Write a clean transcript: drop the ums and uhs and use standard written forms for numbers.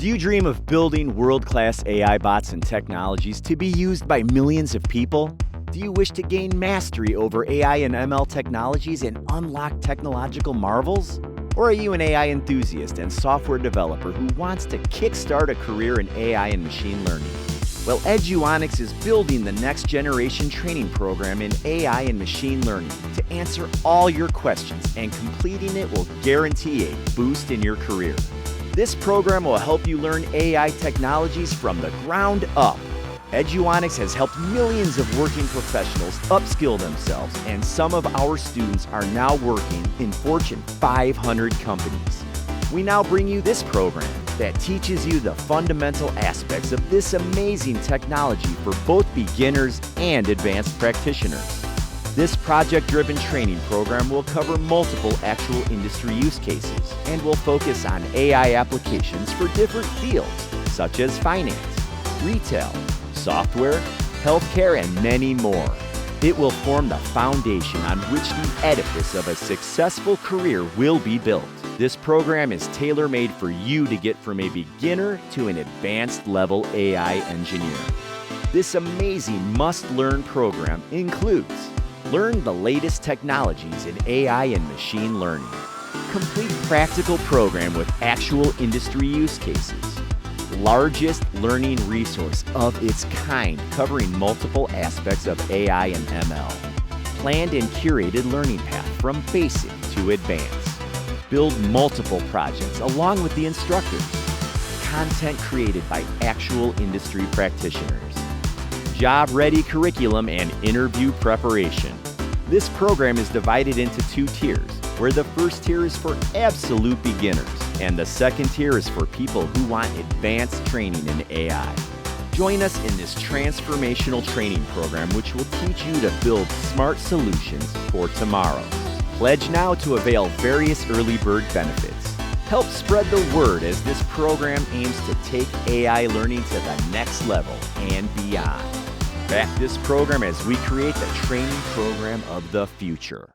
Do you dream of building world-class AI bots and technologies to be used by millions of people? Do you wish to gain mastery over AI and ML technologies and unlock technological marvels? Or are you an AI enthusiast and software developer who wants to kickstart a career in AI and machine learning? Well, Eduonix is building the next generation training program in AI and machine learning to answer all your questions, and completing it will guarantee a boost in your career. This program will help you learn AI technologies from the ground up. Eduonix has helped millions of working professionals upskill themselves, and some of our students are now working in Fortune 500 companies. We now bring you this program that teaches you the fundamental aspects of this amazing technology for both beginners and advanced practitioners. This project-driven training program will cover multiple actual industry use cases and will focus on AI applications for different fields such as finance, retail, software, healthcare, and many more. It will form the foundation on which the edifice of a successful career will be built. This program is tailor-made for you to get from a beginner to an advanced level AI engineer. This amazing must-learn program includes: learn the latest technologies in AI and machine learning, complete practical program with actual industry use cases, largest learning resource of its kind covering multiple aspects of AI and ML, planned and curated learning path from basic to advanced, build multiple projects along with the instructors, content created by actual industry practitioners, job-ready curriculum and interview preparation. This program is divided into two tiers, where the first tier is for absolute beginners, and the second tier is for people who want advanced training in AI. Join us in this transformational training program, which will teach you to build smart solutions for tomorrow. Pledge now to avail various early bird benefits. Help spread the word as this program aims to take AI learning to the next level and beyond. Back this program as we create the training program of the future.